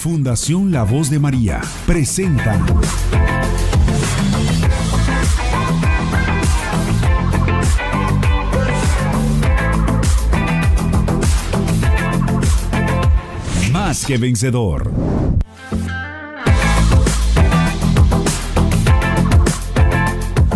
Fundación La Voz de María presenta Más que Vencedor.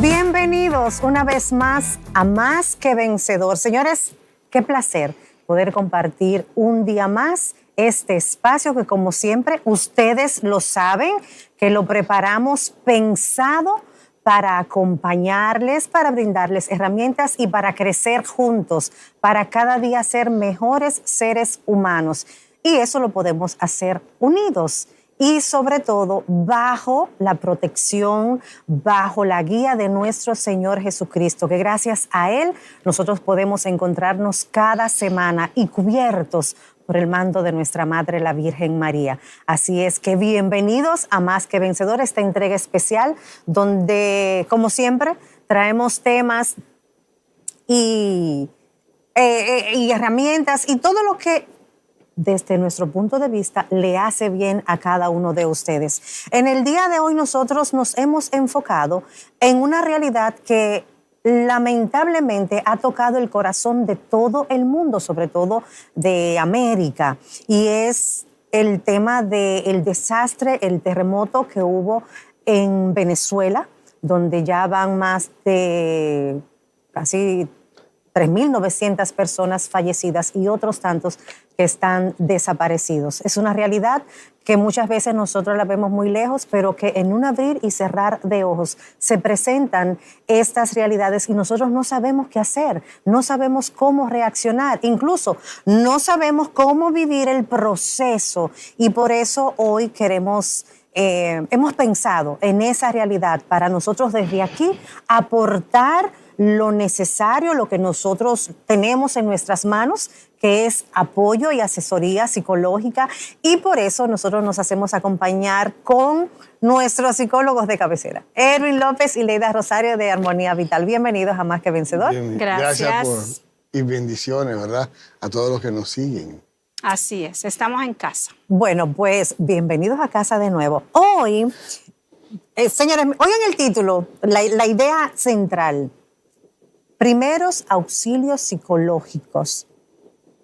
Bienvenidos una vez más a Más que Vencedor. Señores, qué placer poder compartir un día más este espacio que, como siempre, ustedes lo saben, que lo preparamos pensado para acompañarles, para brindarles herramientas y para crecer juntos, para cada día ser mejores seres humanos. Y eso lo podemos hacer unidos y sobre todo bajo la protección, bajo la guía de nuestro Señor Jesucristo, que gracias a Él nosotros podemos encontrarnos cada semana y cubiertos por el manto de nuestra Madre, la Virgen María. Así es que bienvenidos a Más que Vencedor, esta entrega especial donde, como siempre, traemos temas y herramientas y todo lo que desde nuestro punto de vista le hace bien a cada uno de ustedes. En el día de hoy nosotros nos hemos enfocado en una realidad que lamentablemente ha tocado el corazón de todo el mundo, sobre todo de América, y es el tema del desastre, el terremoto que hubo en Venezuela, donde ya van más de casi 3.900 personas fallecidas y otros tantos que están desaparecidos. Es una realidad que muchas veces nosotros la vemos muy lejos, pero que en un abrir y cerrar de ojos se presentan estas realidades y nosotros no sabemos qué hacer, no sabemos cómo reaccionar, incluso no sabemos cómo vivir el proceso. Y por eso hoy hemos pensado en esa realidad para nosotros desde aquí aportar lo necesario, lo que nosotros tenemos en nuestras manos, que es apoyo y asesoría psicológica, y por eso nosotros nos hacemos acompañar con nuestros psicólogos de cabecera, Erwin López y Leida Rosario de Armonía Vital. Bienvenidos a Más que Vencedor. Gracias y bendiciones, ¿verdad? A todos los que nos siguen. Así es, estamos en casa. Bueno, pues bienvenidos a casa de nuevo. Hoy, señores, oigan el título, la idea central: primeros auxilios psicológicos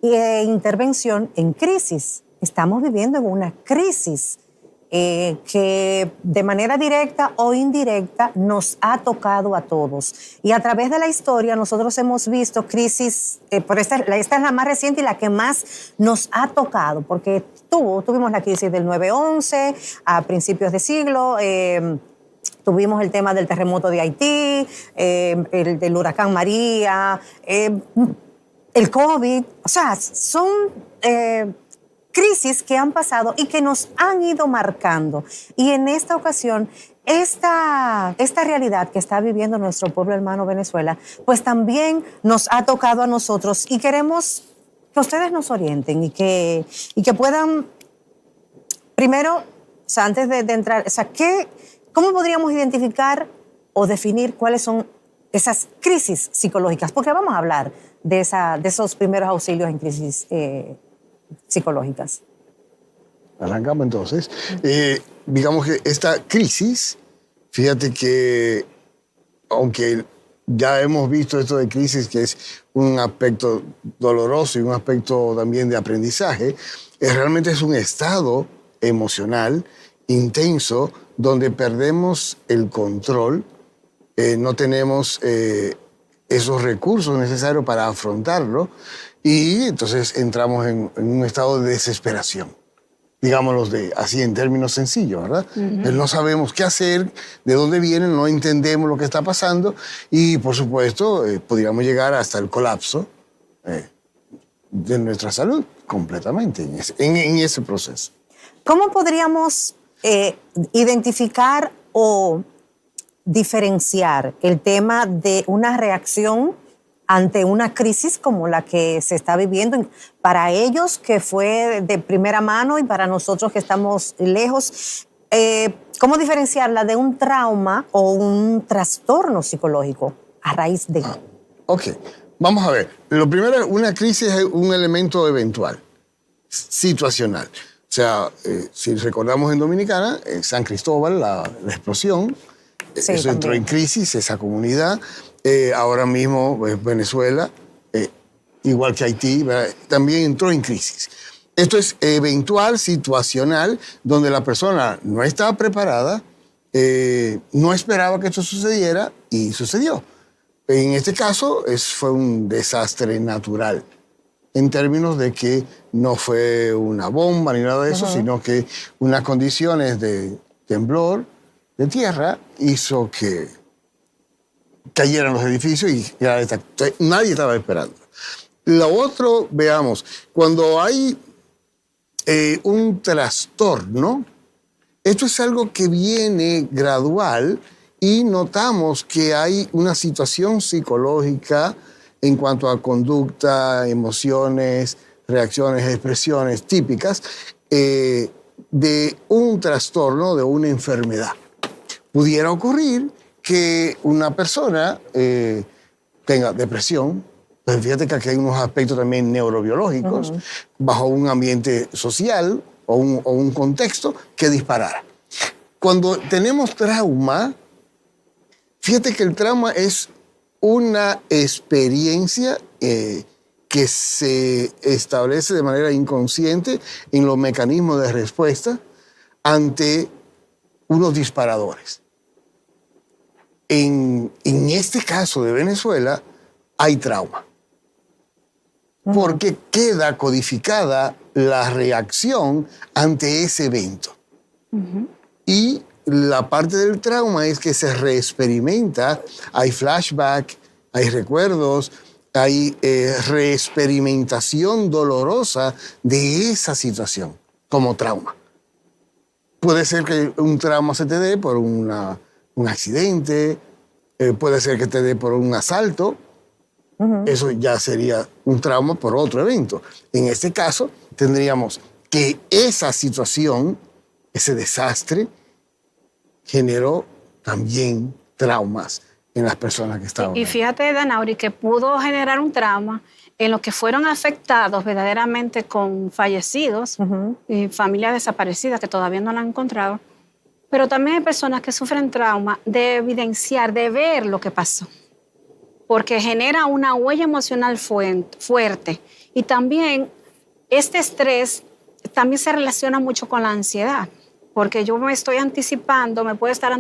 e intervención en crisis. Estamos viviendo en una crisis que de manera directa o indirecta nos ha tocado a todos. Y a través de la historia nosotros hemos visto crisis, esta es la más reciente y la que más nos ha tocado, porque tuvimos la crisis del 9/11 a principios de siglo. Tuvimos el tema del terremoto de Haití, el del huracán María, el COVID. O sea, son crisis que han pasado y que nos han ido marcando. Y en esta ocasión, esta realidad que está viviendo nuestro pueblo hermano Venezuela, pues también nos ha tocado a nosotros y queremos que ustedes nos orienten y que puedan, primero, o sea, antes de entrar, o sea, ¿cómo podríamos identificar o definir cuáles son esas crisis psicológicas? Porque vamos a hablar de esos primeros auxilios en crisis psicológicas. Arrancamos entonces. Digamos que esta crisis, fíjate que, aunque ya hemos visto esto de crisis, que es un aspecto doloroso y un aspecto también de aprendizaje, realmente es un estado emocional intenso donde perdemos el control, no tenemos esos recursos necesarios para afrontarlo y entonces entramos en un estado de desesperación, digámoslo así en términos sencillos, ¿verdad? Uh-huh. No sabemos qué hacer, de dónde viene, no entendemos lo que está pasando y, por supuesto, podríamos llegar hasta el colapso de nuestra salud completamente en ese proceso. ¿Cómo podríamos identificar o diferenciar el tema de una reacción ante una crisis como la que se está viviendo para ellos, que fue de primera mano, y para nosotros que estamos lejos? ¿Cómo diferenciarla de un trauma o un trastorno psicológico a raíz de? Ok, vamos a ver. Lo primero, una crisis es un elemento eventual, situacional. sea, si recordamos en Dominicana, San Cristóbal, la explosión, Sí, eso entró también. en crisis, esa comunidad. Ahora mismo Venezuela, igual que Haití, ¿verdad? También entró en crisis. Esto es eventual, situacional, donde la persona no estaba preparada, no esperaba que esto sucediera y sucedió. En este caso fue un desastre natural, en términos de que no fue una bomba ni nada de eso, sino que unas condiciones de temblor de tierra hizo que cayeran los edificios y nadie estaba esperando. Lo otro, veamos, cuando hay un trastorno, esto es algo que viene gradual y notamos que hay una situación psicológica en cuanto a conducta, emociones, reacciones, expresiones típicas de un trastorno, de una enfermedad. Pudiera ocurrir que una persona tenga depresión, pues fíjate que aquí hay unos aspectos también neurobiológicos, bajo un ambiente social o un contexto que disparara. Cuando tenemos trauma, fíjate que el trauma es una experiencia que se establece de manera inconsciente en los mecanismos de respuesta ante unos disparadores. En este caso de Venezuela hay trauma, porque queda codificada la reacción ante ese evento. Y la parte del trauma es que se reexperimenta, hay flashback, hay recuerdos, hay reexperimentación dolorosa de esa situación como trauma. Puede ser que un trauma se te dé por un accidente, puede ser que te dé por un asalto. Eso ya sería un trauma por otro evento. En este caso, tendríamos que esa situación, ese desastre, generó también traumas en las personas que estaban Y ahí. fíjate, Danauri, que pudo generar un trauma en los que fueron afectados verdaderamente con fallecidos y familias desaparecidas que todavía no la han encontrado. Pero también hay personas que sufren trauma de evidenciar, de ver lo que pasó, porque genera una huella emocional fuerte. Y también este estrés también se relaciona mucho con la ansiedad, porque yo me estoy anticipando, me puedo estar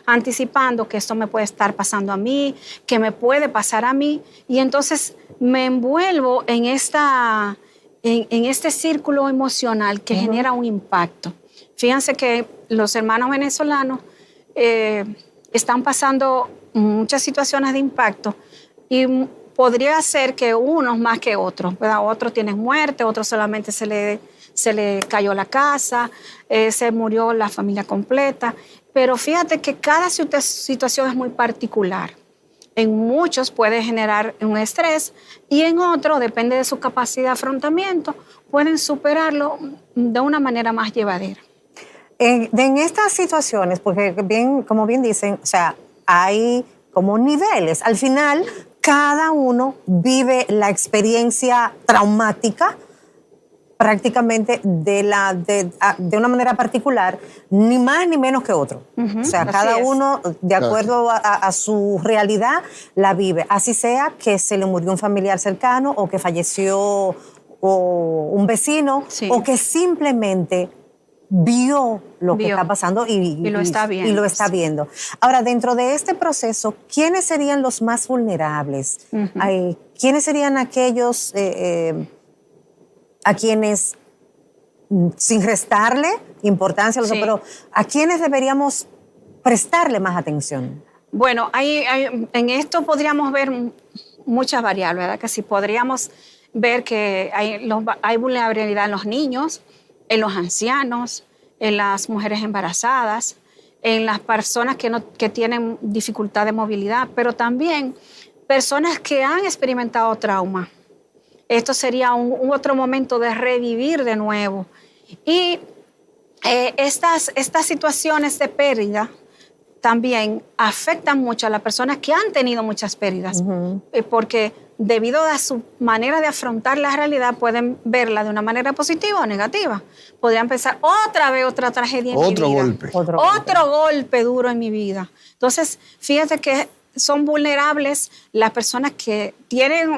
anticipando que esto me puede estar pasando a mí, que me puede pasar a mí, y entonces me envuelvo en este círculo emocional que genera un impacto. Fíjense que los hermanos venezolanos están pasando muchas situaciones de impacto y podría ser que unos más que otros, ¿verdad? Otros tienen muerte, otros solamente se le cayó la casa, se murió la familia completa. Pero fíjate que cada situación es muy particular. En muchos puede generar un estrés y en otros, depende de su capacidad de afrontamiento, pueden superarlo de una manera más llevadera. En estas situaciones, porque como bien dicen, o sea, hay como niveles. Al final, cada uno vive la experiencia traumática prácticamente de una manera particular, ni más ni menos que otro. O sea, cada uno, de acuerdo a su realidad, la vive. Así sea que se le murió un familiar cercano o que falleció un vecino o que simplemente vio lo que está pasando y lo está viendo. Y lo está viendo. Ahora, dentro de este proceso, ¿quiénes serían los más vulnerables? ¿Quiénes serían aquellos a quienes, sin restarle importancia, pero a quienes deberíamos prestarle más atención? Bueno, en esto podríamos ver muchas variables, ¿verdad? Que sí podríamos ver que hay vulnerabilidad en los niños, en los ancianos, en las mujeres embarazadas, en las personas que tienen dificultad de movilidad, pero también personas que han experimentado trauma. Esto sería un otro momento de revivir de nuevo. Y estas situaciones de pérdida también afectan mucho a las personas que han tenido muchas pérdidas, porque debido a su manera de afrontar la realidad, pueden verla de una manera positiva o negativa. Podrían pensar, otra vez otra tragedia en mi vida. Otro golpe duro en mi vida. Entonces, fíjate que son vulnerables las personas que tienen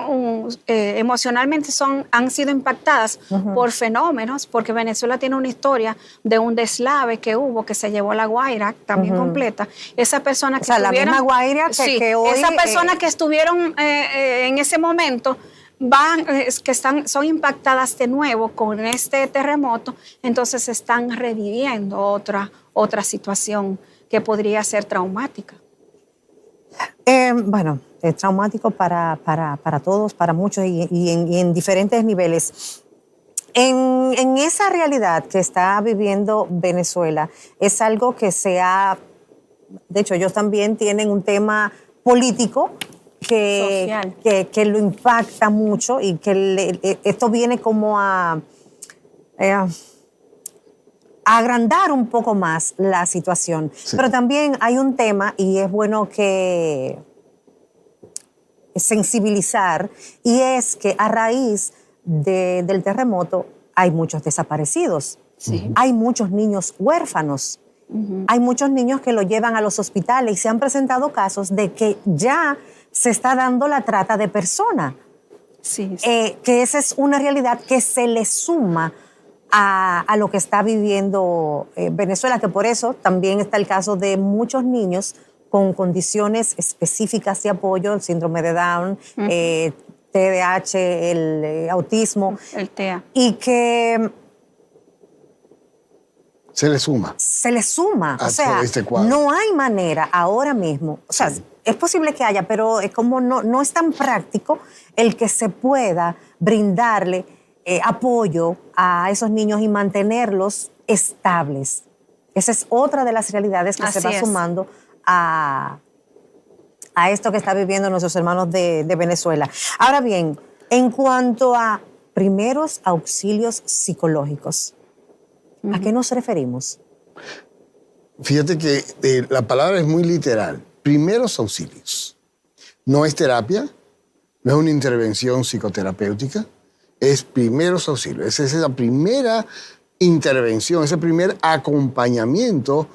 emocionalmente han sido impactadas por fenómenos, porque Venezuela tiene una historia de un deslave que hubo, que se llevó a La Guaira también completa. Esa persona que la misma Guaira que hoy... Esas personas que estuvieron en ese momento son impactadas de nuevo con este terremoto, entonces están reviviendo otra situación que podría ser traumática. Bueno, es traumático para todos, para muchos y en diferentes niveles. En esa realidad que está viviendo Venezuela, es algo que de hecho, ellos también tienen un tema político que lo impacta mucho y que esto viene como a agrandar un poco más la situación. Sí. Pero también hay un tema, y es bueno que sensibilizar, y es que a raíz del terremoto hay muchos desaparecidos. Sí. Hay muchos niños huérfanos. Hay muchos niños que lo llevan a los hospitales y se han presentado casos de que ya se está dando la trata de personas. Sí. Que esa es una realidad que se le suma a lo que está viviendo Venezuela, que por eso también está el caso de muchos niños con condiciones específicas de apoyo, el síndrome de Down, TDAH, el autismo. El TEA. Y que... Se le suma. O sea, no hay manera ahora mismo, o sea, es posible que haya, pero es como no es tan práctico el que se pueda brindarle apoyo a esos niños y mantenerlos estables. Esa es otra de las realidades que se va sumando a esto que está viviendo nuestros hermanos de Venezuela. Ahora bien, en cuanto a primeros auxilios psicológicos, ¿a qué nos referimos? Fíjate que la palabra es muy literal. Primeros auxilios. No es terapia, no es una intervención psicoterapéutica, es primeros auxilios. Esa es la primera intervención, ese primer acompañamiento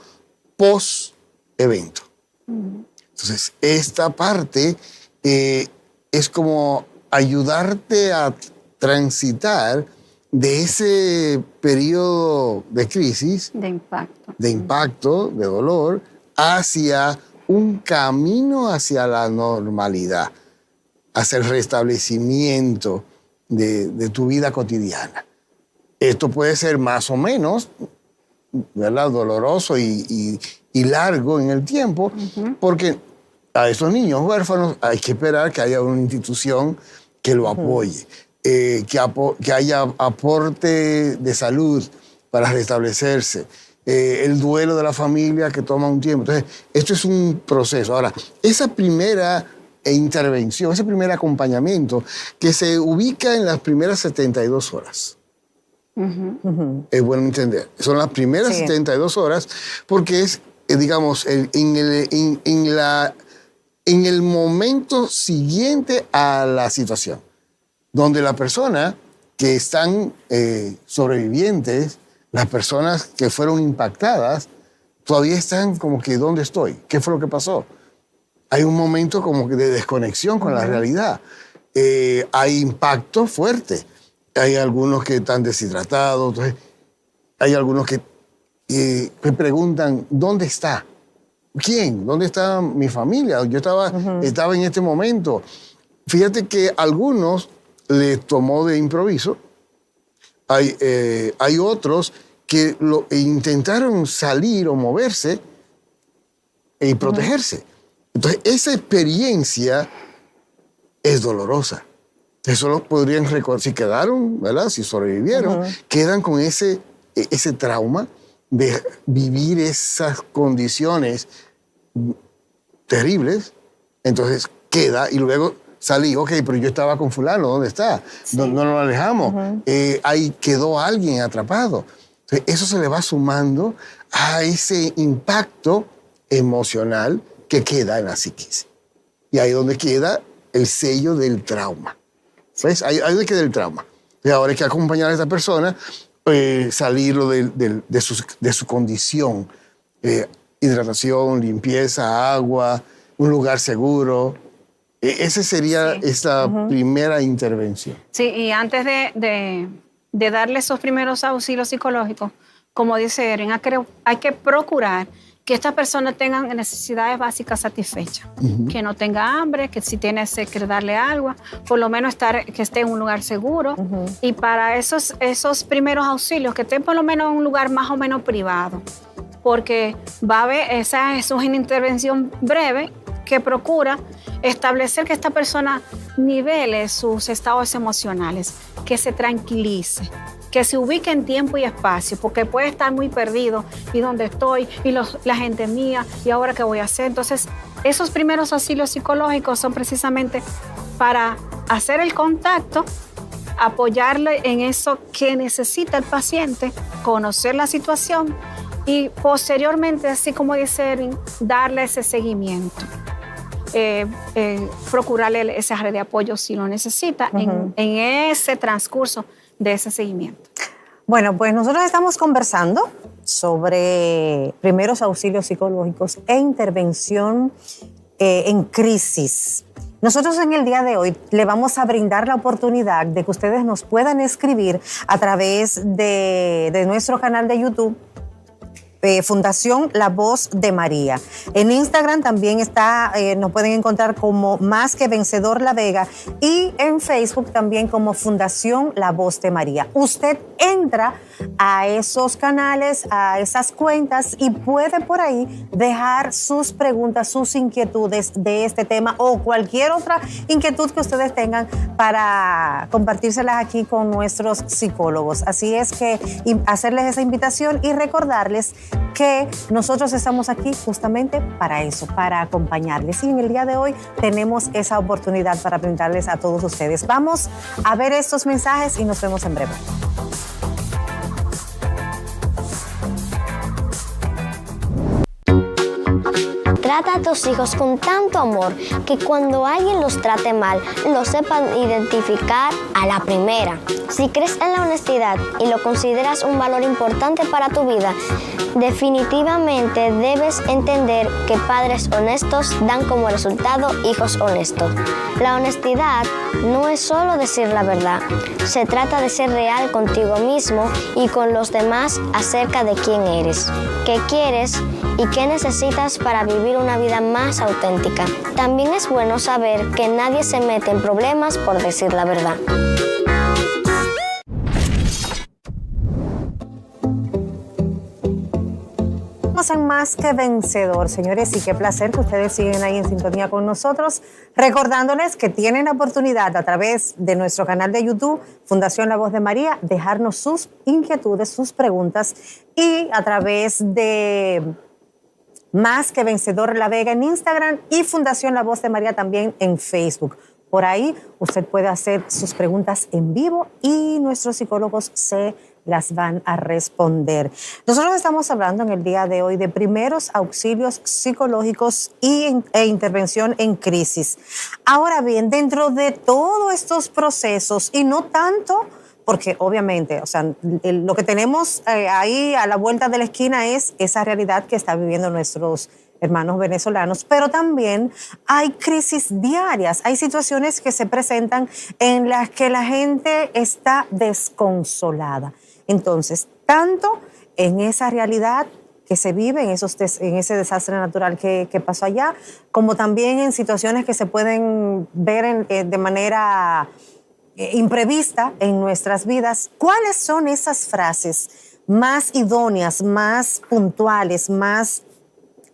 post-evento. Entonces, esta parte es como ayudarte a transitar de ese periodo de crisis, de impacto, de dolor, hacia un camino hacia la normalidad, hacia el restablecimiento de tu vida cotidiana. Esto puede ser más o menos, ¿verdad?, doloroso y largo en el tiempo, porque a esos niños huérfanos hay que esperar que haya una institución que lo apoye. Que haya aporte de salud para restablecerse, el duelo de la familia que toma un tiempo. Entonces, esto es un proceso. Ahora, esa primera intervención, ese primer acompañamiento que se ubica en las primeras 72 horas. Es bueno entender. Son las primeras 72 horas porque es, digamos, en el momento siguiente a la situación, donde la persona que están sobrevivientes, las personas que fueron impactadas, todavía están como que, ¿dónde estoy? ¿Qué fue lo que pasó? Hay un momento como que de desconexión con la realidad. Hay impacto fuerte. Hay algunos que están deshidratados. Entonces, hay algunos que preguntan, ¿dónde está? ¿Quién? ¿Dónde está mi familia? Yo estaba en este momento. Fíjate que algunos les tomó de improviso. Hay otros que intentaron salir o moverse y protegerse. Entonces, esa experiencia es dolorosa. Eso lo podrían recordar. Si quedaron, ¿verdad?, si sobrevivieron, quedan con ese trauma de vivir esas condiciones terribles. Entonces, queda y luego salí, ok, pero yo estaba con fulano, ¿dónde está? Sí. No nos alejamos. Ahí quedó alguien atrapado. Entonces, eso se le va sumando a ese impacto emocional que queda en la psiquis. Y ahí donde queda el sello del trauma. ¿Ves? Ahí queda el trauma. Y ahora hay que acompañar a esta persona, salirlo de su condición. Hidratación, limpieza, agua, un lugar seguro. Esa sería esta primera intervención. Sí, y antes de darle esos primeros auxilios psicológicos, como dice Erin, hay que procurar que estas personas tengan necesidades básicas satisfechas. Que no tenga hambre, que si tiene sed, que darle agua, por lo menos que esté en un lugar seguro. Y para esos primeros auxilios, que esté por lo menos en un lugar más o menos privado. Porque va a haber, esa es una intervención breve que procura establecer que esta persona nivele sus estados emocionales, que se tranquilice, que se ubique en tiempo y espacio, porque puede estar muy perdido, y dónde estoy, y la gente mía, y ahora qué voy a hacer. Entonces, esos primeros auxilios psicológicos son precisamente para hacer el contacto, apoyarle en eso que necesita el paciente, conocer la situación y posteriormente, así como dice Erin, darle ese seguimiento. Procurarle esa red de apoyo si lo necesita en ese transcurso de ese seguimiento. Bueno, pues nosotros estamos conversando sobre primeros auxilios psicológicos e intervención en crisis. Nosotros en el día de hoy le vamos a brindar la oportunidad de que ustedes nos puedan escribir a través de nuestro canal de YouTube, Fundación La Voz de María. En Instagram también está, nos pueden encontrar como Más que Vencedor La Vega, y en Facebook también como Fundación La Voz de María. Usted entra a esos canales, a esas cuentas, y puede por ahí dejar sus preguntas, sus inquietudes de este tema o cualquier otra inquietud que ustedes tengan para compartírselas aquí con nuestros psicólogos. Así es que hacerles esa invitación y recordarles que nosotros estamos aquí justamente para eso, para acompañarles. Y en el día de hoy tenemos esa oportunidad para brindarles a todos ustedes. Vamos a ver estos mensajes y nos vemos en breve. Trata a tus hijos con tanto amor que cuando alguien los trate mal, lo sepan identificar a la primera. Si crees en la honestidad y lo consideras un valor importante para tu vida, definitivamente debes entender que padres honestos dan como resultado hijos honestos. La honestidad no es solo decir la verdad, se trata de ser real contigo mismo y con los demás acerca de quién eres, qué quieres y qué necesitas para vivir una vida más auténtica. También es bueno saber que nadie se mete en problemas por decir la verdad. En Más que Vencedor, señores, y qué placer que ustedes siguen ahí en sintonía con nosotros, recordándoles que tienen la oportunidad a través de nuestro canal de YouTube, Fundación La Voz de María, dejarnos sus inquietudes, sus preguntas, y a través de Más que Vencedor La Vega en Instagram y Fundación La Voz de María también en Facebook. Por ahí usted puede hacer sus preguntas en vivo y nuestros psicólogos se las van a responder. Nosotros estamos hablando en el día de hoy de primeros auxilios psicológicos e intervención en crisis. Ahora bien, dentro de todos estos procesos, y no tanto, porque obviamente, o sea, lo que tenemos ahí a la vuelta de la esquina es esa realidad que están viviendo nuestros hermanos venezolanos, pero también hay crisis diarias, hay situaciones que se presentan en las que la gente está desconsolada. Entonces, tanto en esa realidad que se vive, en ese desastre natural que pasó allá, como también en situaciones que se pueden ver de manera imprevista en nuestras vidas, ¿cuáles son esas frases más idóneas, más puntuales, más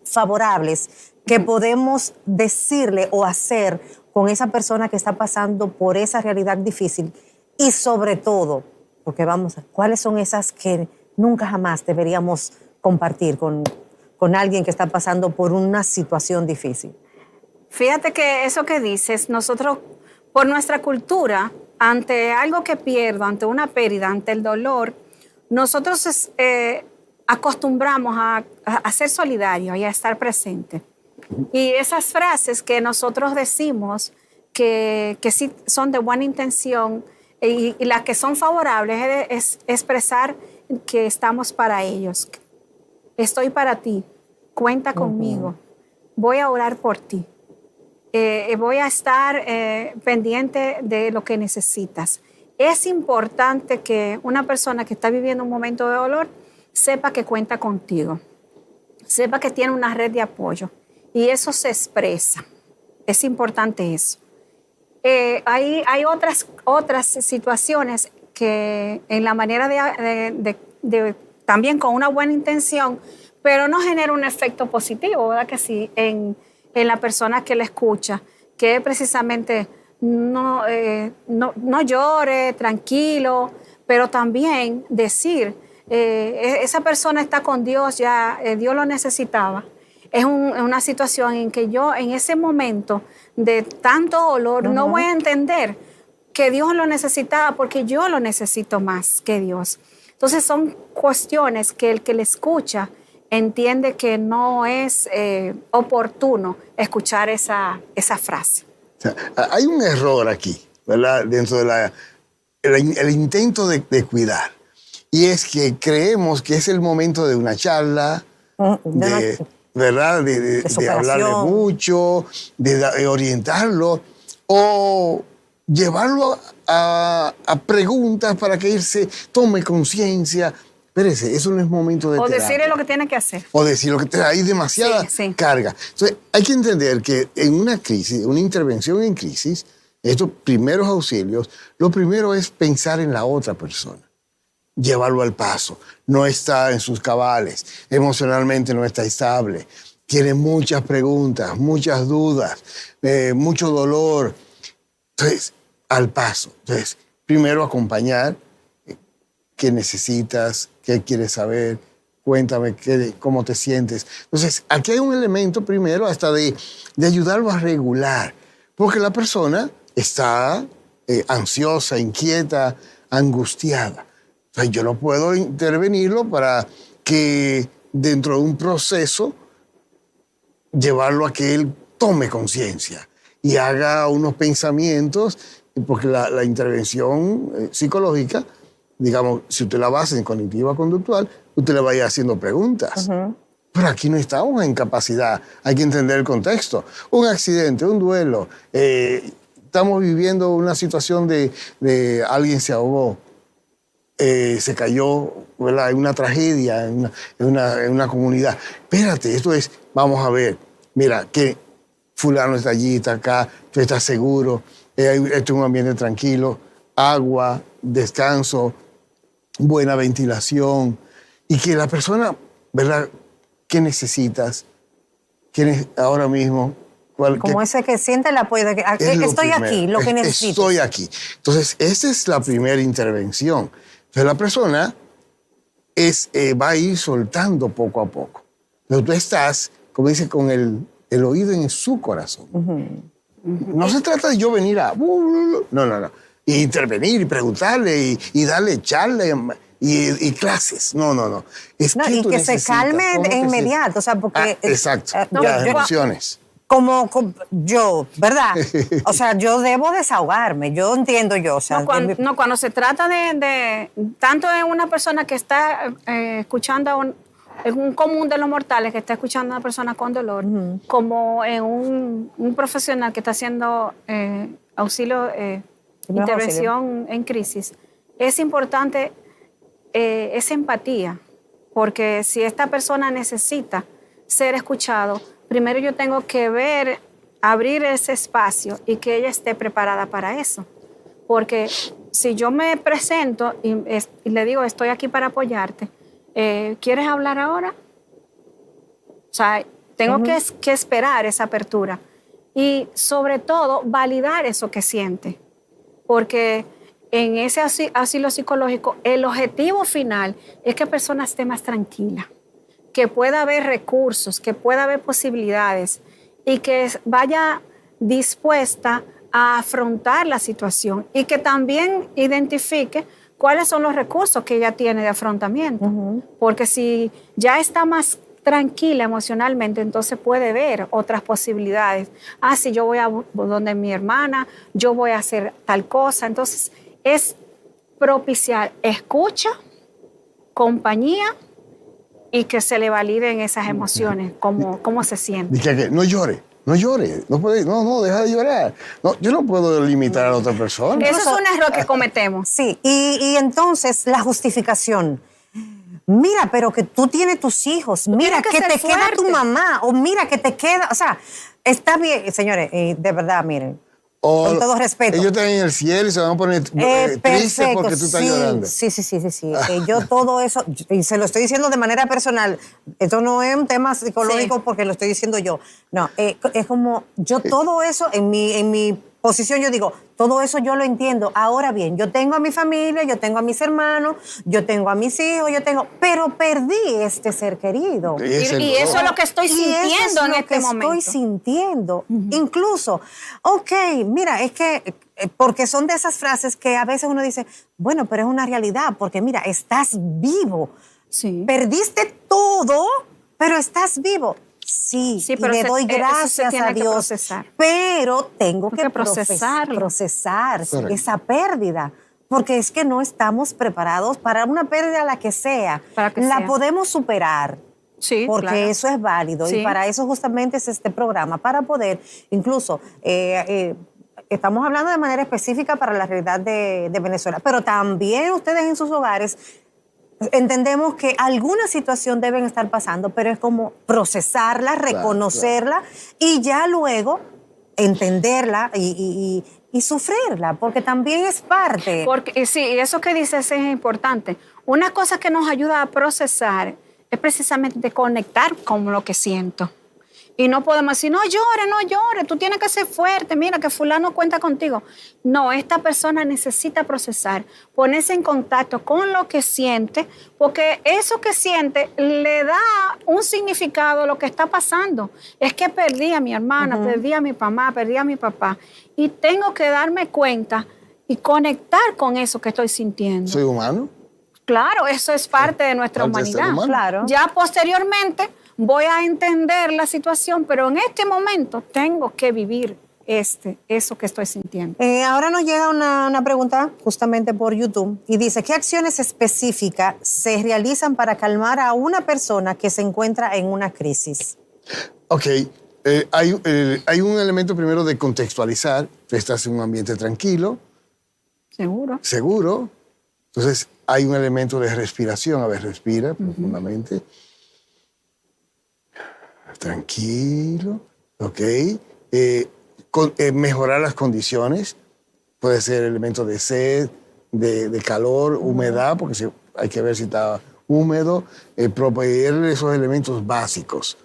favorables que podemos decirle o hacer con esa persona que está pasando por esa realidad difícil? Y sobre todo, porque vamos, ¿cuáles son esas que nunca jamás deberíamos compartir con alguien que está pasando por una situación difícil? Fíjate que eso que dices, nosotros, por nuestra cultura, ante algo que pierdo, ante una pérdida, ante el dolor, nosotros acostumbramos a ser solidarios y a estar presentes. Y esas frases que nosotros decimos que sí son de buena intención y las que son favorables es expresar que estamos para ellos. Estoy para ti, cuenta conmigo, voy a orar por ti, voy a estar pendiente de lo que necesitas. Es importante que una persona que está viviendo un momento de dolor sepa que cuenta contigo, sepa que tiene una red de apoyo y eso se expresa. Es importante eso. Hay otras situaciones que en la manera de también con una buena intención, pero no genera un efecto positivo, ¿verdad que sí? En la persona que la escucha, que precisamente no llore, tranquilo, pero también decir, esa persona está con Dios, ya Dios lo necesitaba. Es una situación en que yo en ese momento de tanto dolor no voy a entender que Dios lo necesitaba porque yo lo necesito más que Dios. Entonces son cuestiones que el que le escucha entiende que no es oportuno escuchar esa frase. O sea, hay un error aquí, ¿verdad? Dentro de el intento de cuidar. Y es que creemos que es el momento de una charla, ¿verdad? De hablarle mucho, de orientarlo o llevarlo a preguntas para que él se tome conciencia. Espérese, eso no es momento de terapia. O decirle lo que tiene que hacer. O decir lo que hay demasiada carga. Entonces, hay que entender que en una crisis, una intervención en crisis, estos primeros auxilios, lo primero es pensar en la otra persona. Llevarlo al paso. No está en sus cabales. Emocionalmente no está estable. Tiene muchas preguntas, muchas dudas, mucho dolor. Entonces, al paso. Entonces, primero acompañar. ¿Qué necesitas? ¿Qué quieres saber? Cuéntame cómo te sientes. Entonces, aquí hay un elemento primero hasta de ayudarlo a regular. Porque la persona está ansiosa, inquieta, angustiada. Entonces, yo no puedo intervenirlo para que dentro de un proceso llevarlo a que él tome conciencia y haga unos pensamientos, porque la intervención psicológica, digamos, si usted la basa en cognitiva conductual, usted le vaya haciendo preguntas. Pero aquí no estamos en capacidad, hay que entender el contexto. Un accidente, un duelo, estamos viviendo una situación de alguien se ahogó, se cayó, ¿verdad? En una tragedia, en una comunidad. Espérate, esto es, vamos a ver, mira, que fulano está allí, está acá, tú estás seguro, esto es un ambiente tranquilo, agua, descanso, buena ventilación, y que la persona, ¿verdad? ¿Qué necesitas? ¿Quién ahora mismo? Como ese que siente el apoyo de que estoy aquí, lo que necesito. Estoy aquí. Entonces, esa es la primera intervención. Entonces, la persona va a ir soltando poco a poco. Pero tú estás, como dice, con el oído en su corazón. No se trata de yo venir a... No. Y intervenir y preguntarle y darle charla y clases. No. Es y que se calme de inmediato. O sea, porque... exacto. Las emociones. Como yo, ¿verdad? O sea, yo debo desahogarme. Yo entiendo yo. O sea, cuando se trata de tanto de una persona que está escuchando es un común de los mortales que está escuchando a una persona con dolor, como en un profesional que está haciendo auxilio, intervención en crisis. Es importante esa empatía, porque si esta persona necesita ser escuchado, primero yo tengo que abrir ese espacio y que ella esté preparada para eso. Porque si yo me presento y le digo, estoy aquí para apoyarte, ¿quieres hablar ahora? O sea, tengo que esperar esa apertura y sobre todo validar eso que siente. Porque en ese asilo psicológico el objetivo final es que la persona esté más tranquila, que pueda haber recursos, que pueda haber posibilidades y que vaya dispuesta a afrontar la situación y que también identifique cuáles son los recursos que ella tiene de afrontamiento. Porque si ya está más tranquila emocionalmente, entonces puede ver otras posibilidades. Si yo voy a donde mi hermana, yo voy a hacer tal cosa. Entonces, es propiciar escucha, compañía y que se le validen esas emociones, cómo se siente. Dice que no llore, no, deja de llorar. No, yo no puedo limitar a la otra persona. Eso es un error que cometemos. Sí, y entonces la justificación. Mira, pero que tú tienes tus hijos, mira que te queda tu mamá, o mira que te queda, o sea, está bien, señores, de verdad, miren, con todo respeto. Ellos están en el cielo y se van a poner tristes porque tú estás llorando. Sí. Yo todo eso, y se lo estoy diciendo de manera personal, esto no es un tema psicológico porque lo estoy diciendo yo, no, es como, yo todo eso en mi posición, yo digo, todo eso yo lo entiendo. Ahora bien, yo tengo a mi familia, yo tengo a mis hermanos, yo tengo a mis hijos, pero perdí este ser querido. Y eso es lo que estoy sintiendo en este momento. Estoy sintiendo. Incluso, mira, es que, porque son de esas frases que a veces uno dice, bueno, pero es una realidad, porque mira, estás vivo. Sí. Perdiste todo, pero estás vivo. Sí, pero y le doy gracias a Dios, pero tengo que procesar esa pérdida, porque es que no estamos preparados para una pérdida, la que sea. Podemos superar, porque eso es válido, y para eso justamente es este programa, para poder, incluso, estamos hablando de manera específica para la realidad de Venezuela, pero también ustedes en sus hogares, entendemos que alguna situación deben estar pasando, pero es como procesarla, reconocerla y ya luego entenderla y sufrirla, porque también es parte. Porque sí, eso que dices es importante. Una cosa que nos ayuda a procesar es precisamente conectar con lo que siento. Y no podemos decir, no llores, tú tienes que ser fuerte, mira que fulano cuenta contigo. No, esta persona necesita procesar, ponerse en contacto con lo que siente, porque eso que siente le da un significado a lo que está pasando. Es que perdí a mi hermana, perdí a mi mamá, perdí a mi papá. Y tengo que darme cuenta y conectar con eso que estoy sintiendo. ¿Soy humano? Claro, eso es parte de nuestra humanidad. Claro. Ya posteriormente voy a entender la situación, pero en este momento tengo que vivir eso que estoy sintiendo. Ahora nos llega una pregunta justamente por YouTube y dice, ¿qué acciones específicas se realizan para calmar a una persona que se encuentra en una crisis? Ok, hay un elemento primero de contextualizar. Estás en un ambiente tranquilo. Seguro. Entonces, hay un elemento de respiración. A ver, respira profundamente. Tranquilo, ok. Mejorar las condiciones, puede ser elementos de sed, de calor, humedad, porque hay que ver si está húmedo, proveer esos elementos básicos.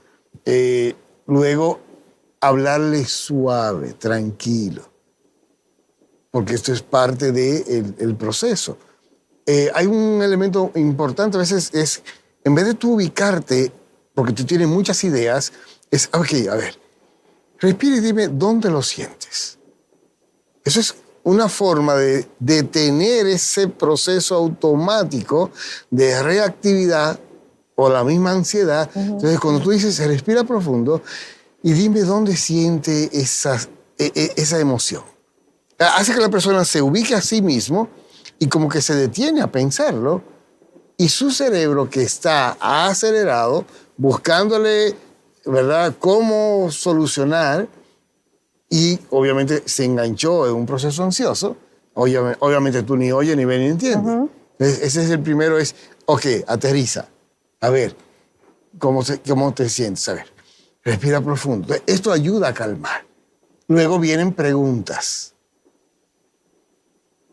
Luego, hablarle suave, tranquilo, porque esto es parte del proceso. Hay un elemento importante, a veces es, en vez de tú ubicarte, porque tú tienes muchas ideas, es, ok, a ver, respira y dime dónde lo sientes. Eso es una forma de detener ese proceso automático de reactividad o la misma ansiedad. Entonces, cuando tú dices, respira profundo y dime dónde siente esa emoción. Hace que la persona se ubique a sí mismo y como que se detiene a pensarlo, y su cerebro, que está acelerado, buscándole, ¿verdad?, cómo solucionar, y obviamente se enganchó en un proceso ansioso. Obviamente tú ni oyes, ni ves, ni entiendes. Ese es el primero, es, ok, aterriza. A ver, ¿cómo te sientes? A ver, respira profundo. Esto ayuda a calmar. Luego vienen preguntas.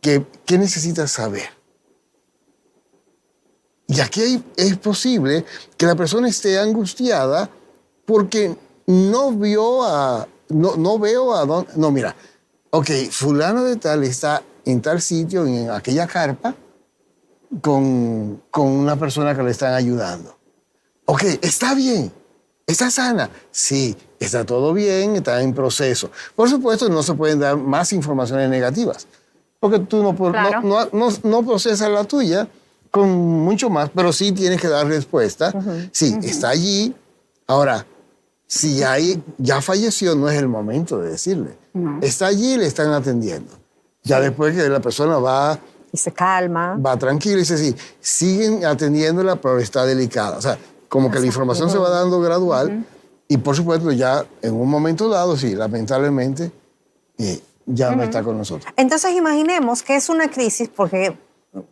¿Qué necesitas saber? Y aquí es posible que la persona esté angustiada porque no veo a dónde. No, mira, ok, fulano de tal está en tal sitio, en aquella carpa, con una persona que le están ayudando. Ok, está bien, está sana. Sí, está todo bien, está en proceso. Por supuesto, no se pueden dar más informaciones negativas, porque tú no procesas la tuya, con mucho más, pero sí tienes que dar respuesta. Sí, está allí. Ahora, si ya falleció, no es el momento de decirle. No. Está allí y le están atendiendo. Ya después que la persona va Y se calma. va tranquila y dice, sí, siguen atendiéndola, pero está delicada. O sea, como que la información se va dando gradual y, por supuesto, ya en un momento dado, sí, lamentablemente, ya no está con nosotros. Entonces, imaginemos que es una crisis porque,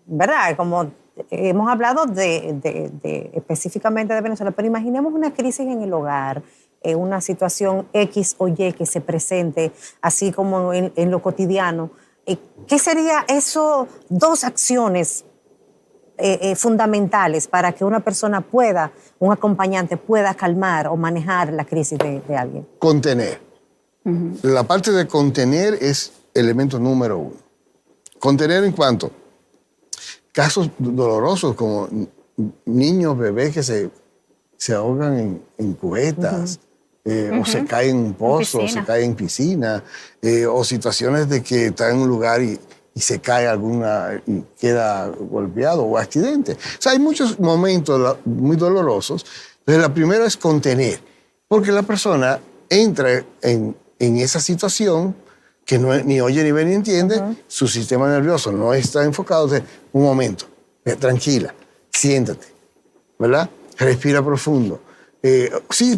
¿verdad? Como hemos hablado específicamente de Venezuela, pero imaginemos una crisis en el hogar, una situación X o Y que se presente, así como en lo cotidiano. ¿Qué sería eso, 2 acciones fundamentales para que una persona pueda, un acompañante pueda calmar o manejar la crisis de alguien? Contener. La parte de contener es elemento número 1. Contener en cuanto casos dolorosos como niños, bebés que se ahogan en cubetas, o se caen en un pozo, o se caen en piscina, o situaciones de que está en un lugar y se cae alguna y queda golpeado o accidente. O sea, hay muchos momentos muy dolorosos. Entonces, la primera es contener, porque la persona entra en esa situación que ni oye, ni ve, ni entiende, su sistema nervioso no está enfocado. Entonces, un momento, tranquila, siéntate, ¿verdad? Respira profundo. Sí,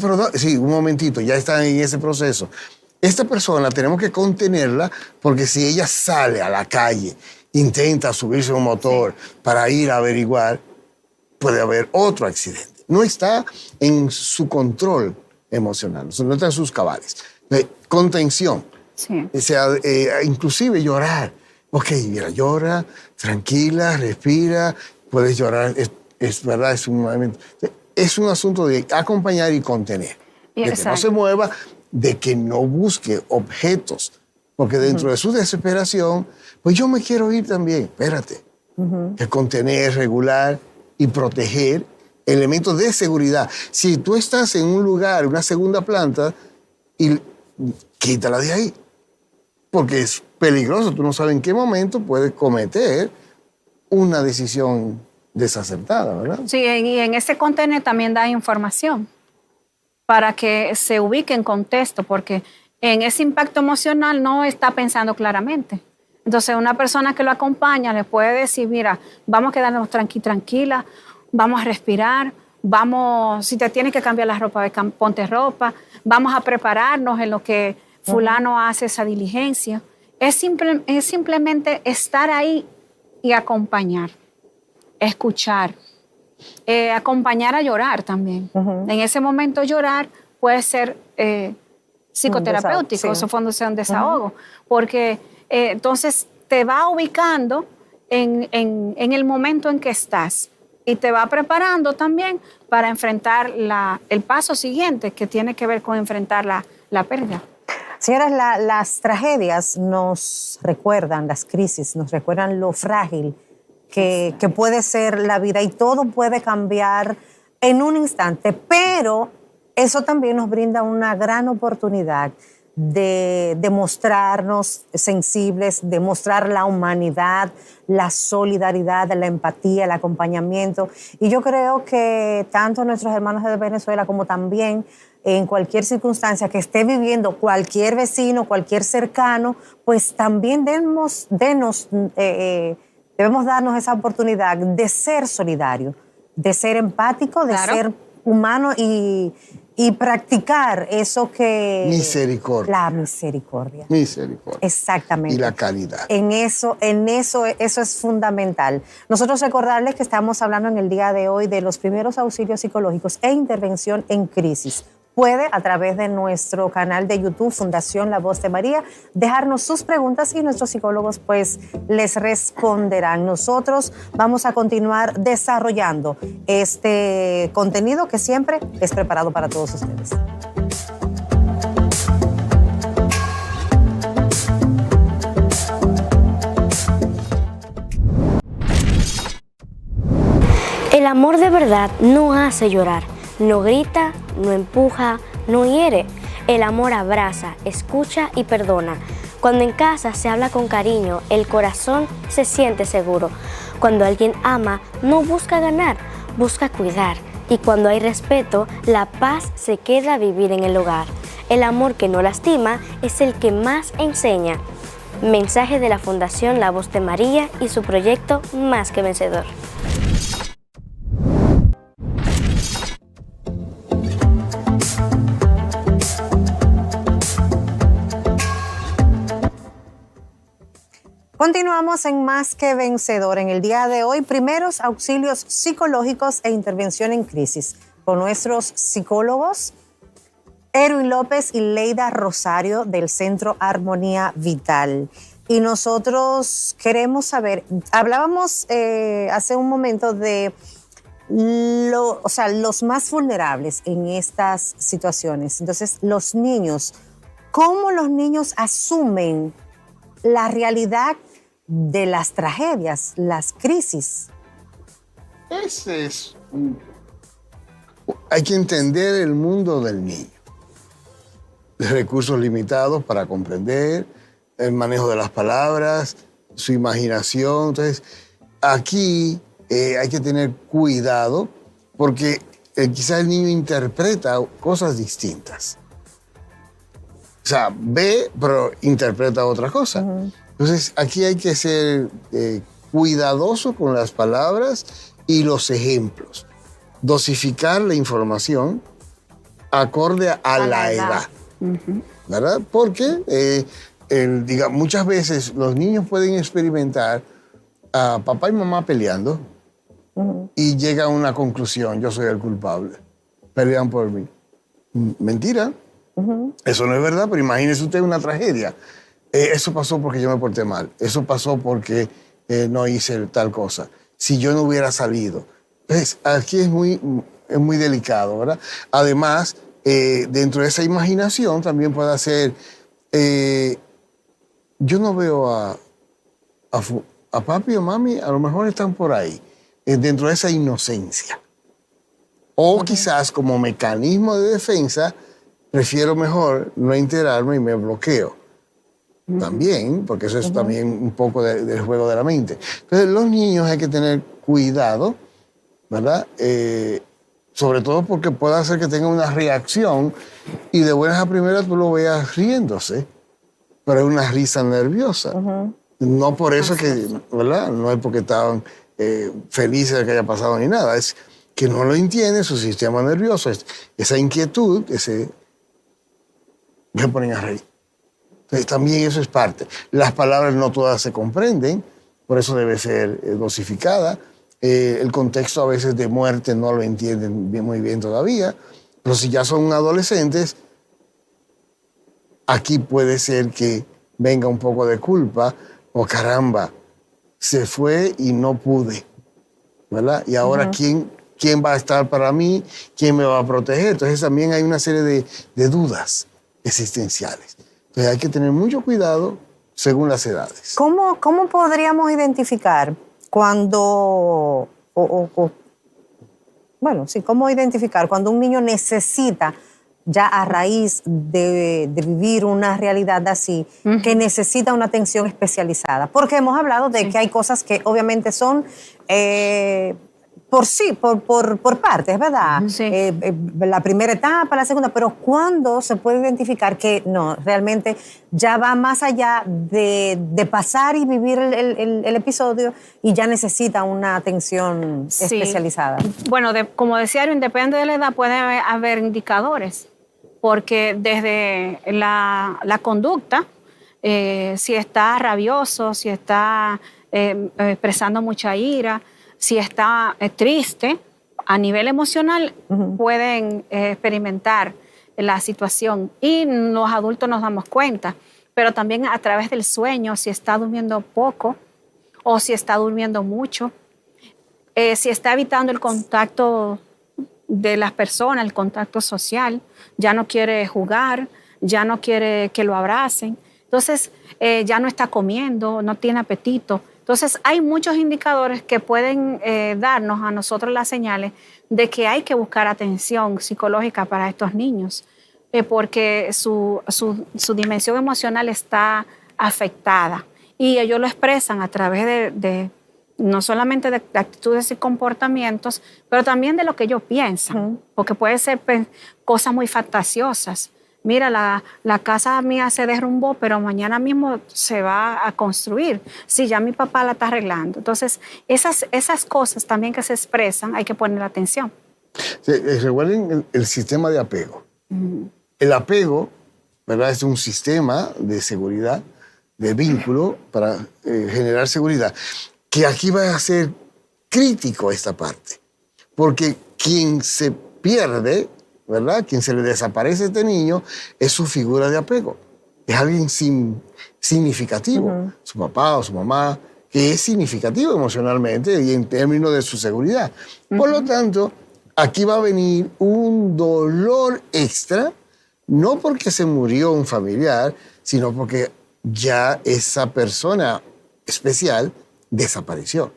un momentito, ya está en ese proceso. Esta persona tenemos que contenerla porque si ella sale a la calle, intenta subirse a un motor para ir a averiguar, puede haber otro accidente. No está en su control emocional, no está en sus cabales. Contención. Sí. O sea, inclusive llorar. Ok, mira, llora, tranquila, respira, puedes llorar, es verdad, es un momento. Es un asunto de acompañar y contener. De que no se mueva, de que no busque objetos, porque dentro de su desesperación, pues yo me quiero ir también, espérate. Que contener, regular y proteger elementos de seguridad. Si tú estás en un lugar, una segunda planta, y quítala de ahí, porque es peligroso, tú no sabes en qué momento puedes cometer una decisión desacertada, ¿verdad? Sí, y en ese contener también da información para que se ubique en contexto, porque en ese impacto emocional no está pensando claramente. Entonces, una persona que lo acompaña le puede decir, mira, vamos a quedarnos tranquila, vamos a respirar, vamos, si te tienes que cambiar la ropa, ponte ropa, vamos a prepararnos en lo que fulano hace esa diligencia. Es simplemente estar ahí y acompañar. Escuchar, acompañar a llorar también. En ese momento llorar puede ser psicoterapéutico, eso fue un desahogo, porque entonces te va ubicando en el momento en que estás y te va preparando también para enfrentar el paso siguiente que tiene que ver con enfrentar la pérdida. Señoras, las tragedias nos recuerdan, las crisis nos recuerdan lo frágil que puede ser la vida y todo puede cambiar en un instante, pero eso también nos brinda una gran oportunidad de mostrarnos sensibles, de mostrar la humanidad, la solidaridad, la empatía, el acompañamiento. Y yo creo que tanto nuestros hermanos de Venezuela como también en cualquier circunstancia que esté viviendo cualquier vecino, cualquier cercano, pues también debemos darnos esa oportunidad de ser solidario, de ser empático, de ser humano y practicar eso que... Misericordia. La misericordia. Misericordia. Exactamente. Y la caridad. Eso es fundamental. Nosotros recordarles que estamos hablando en el día de hoy de los primeros auxilios psicológicos e intervención en crisis. Puede, a través de nuestro canal de YouTube, Fundación La Voz de María, dejarnos sus preguntas y nuestros psicólogos pues les responderán. Nosotros vamos a continuar desarrollando este contenido que siempre es preparado para todos ustedes. El amor de verdad no hace llorar, no grita, no empuja, no hiere. El amor abraza, escucha y perdona. Cuando en casa se habla con cariño, el corazón se siente seguro. Cuando alguien ama, no busca ganar, busca cuidar. Y cuando hay respeto, la paz se queda a vivir en el hogar. El amor que no lastima es el que más enseña. Mensaje de la Fundación La Voz de María y su proyecto Más que Vencedor. Continuamos en Más que Vencedor. En el día de hoy, primeros auxilios psicológicos e intervención en crisis con nuestros psicólogos Erwin López y Leida Rosario del Centro Armonía Vital. Y nosotros queremos saber, hablábamos hace un momento de los más vulnerables en estas situaciones. Entonces, los niños, ¿cómo los niños asumen la realidad de las tragedias, las crisis? Hay que entender el mundo del niño. Recursos limitados para comprender, el manejo de las palabras, su imaginación. Entonces, aquí hay que tener cuidado porque quizás el niño interpreta cosas distintas. O sea, ve, pero interpreta otra cosa. Entonces, aquí hay que ser cuidadoso con las palabras y los ejemplos. Dosificar la información acorde a la edad. ¿Verdad? Porque muchas veces los niños pueden experimentar a papá y mamá peleando y llegan a una conclusión: yo soy el culpable, pelean por mí. Mentira. Eso no es verdad, pero imagínese usted una tragedia. Eso pasó porque yo me porté mal. Eso pasó porque no hice tal cosa. Si yo no hubiera salido. Entonces, aquí es muy delicado, ¿verdad? Además, dentro de esa imaginación también puede ser... yo no veo a papi o mami, a lo mejor están por ahí, dentro de esa inocencia. O quizás como mecanismo de defensa, prefiero mejor no enterarme y me bloqueo. También, porque eso es también un poco del juego de la mente. Entonces, los niños hay que tener cuidado, ¿verdad? Sobre todo porque puede hacer que tengan una reacción y de buenas a primeras tú lo veas riéndose, pero es una risa nerviosa. No por eso ¿verdad? No es porque estaban felices de que haya pasado ni nada, es que no lo entiende su sistema nervioso, esa inquietud, se ponen a reír. Entonces, también eso es parte. Las palabras no todas se comprenden, por eso debe ser dosificada. El contexto a veces de muerte no lo entienden muy bien todavía, pero si ya son adolescentes, aquí puede ser que venga un poco de culpa, o caramba, se fue y no pude, ¿verdad? Y ahora, ¿quién va a estar para mí? ¿Quién me va a proteger? Entonces también hay una serie de dudas existenciales. Entonces hay que tener mucho cuidado según las edades. ¿Cómo podríamos identificar cuando, cómo identificar cuando un niño necesita, ya a raíz de vivir una realidad así, que necesita una atención especializada? Porque hemos hablado de que hay cosas que obviamente son por partes, ¿verdad? Sí. La primera etapa, la segunda, pero ¿cuándo se puede identificar que no, realmente ya va más allá de pasar y vivir el episodio y ya necesita una atención especializada? Bueno, como decía, depende de la edad, puede haber indicadores, porque desde la conducta, si está rabioso, si está expresando mucha ira, si está triste, a nivel emocional pueden experimentar la situación y los adultos nos damos cuenta, pero también a través del sueño, si está durmiendo poco o si está durmiendo mucho, si está evitando el contacto de las personas, el contacto social, ya no quiere jugar, ya no quiere que lo abracen, entonces ya no está comiendo, no tiene apetito. Entonces, hay muchos indicadores que pueden darnos a nosotros las señales de que hay que buscar atención psicológica para estos niños, porque su dimensión emocional está afectada y ellos lo expresan a través de no solamente de actitudes y comportamientos, pero también de lo que ellos piensan, porque puede ser cosas muy fantasiosas. Mira, la casa mía se derrumbó, pero mañana mismo se va a construir. Sí, ya mi papá la está arreglando. Entonces, esas cosas también que se expresan, hay que poner atención. Sí, recuerden el sistema de apego. El apego, ¿verdad?, es un sistema de seguridad, de vínculo para generar seguridad, que aquí va a ser crítico esta parte, porque quien se pierde, ¿verdad?, quien se le desaparece a este niño es su figura de apego, es alguien significativo, su papá o su mamá, que es significativo emocionalmente y en términos de su seguridad. Por lo tanto, aquí va a venir un dolor extra, no porque se murió un familiar, sino porque ya esa persona especial desapareció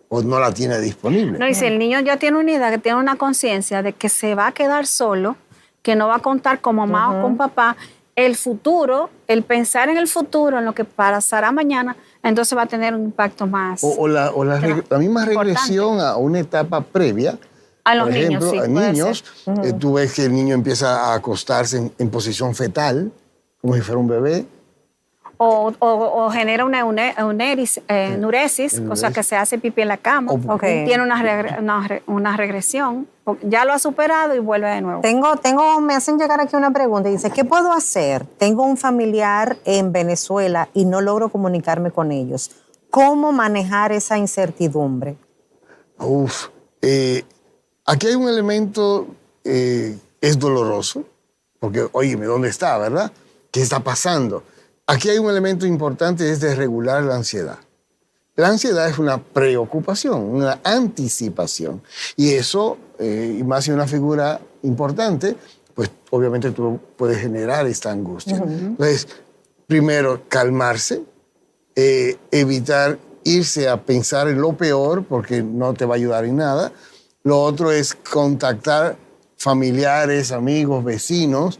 o no la tiene disponible. No, y si el niño ya tiene una idea, que tiene una conciencia de que se va a quedar solo, que no va a contar con mamá o con papá, el futuro, el pensar en el futuro, en lo que pasará mañana, entonces va a tener un impacto más. La misma regresión a una etapa previa. A los por ejemplo, niños, sí. A niños, tú ves que el niño empieza a acostarse en posición fetal, como si fuera un bebé. O genera una enuresis, o sea, que se hace pipí en la cama. Tiene una regresión. Ya lo ha superado y vuelve de nuevo. Me hacen llegar aquí una pregunta. Dice, ¿qué puedo hacer? Tengo un familiar en Venezuela y no logro comunicarme con ellos. ¿Cómo manejar esa incertidumbre? Aquí hay un elemento, es doloroso, porque, óyeme, ¿dónde está, verdad? ¿Qué está pasando? Aquí hay un elemento importante, es de regular la ansiedad. La ansiedad es una preocupación, una anticipación. Y eso, y más si una figura importante, pues obviamente tú puedes generar esta angustia. Entonces, primero, calmarse, evitar irse a pensar en lo peor, porque no te va a ayudar en nada. Lo otro es contactar familiares, amigos, vecinos,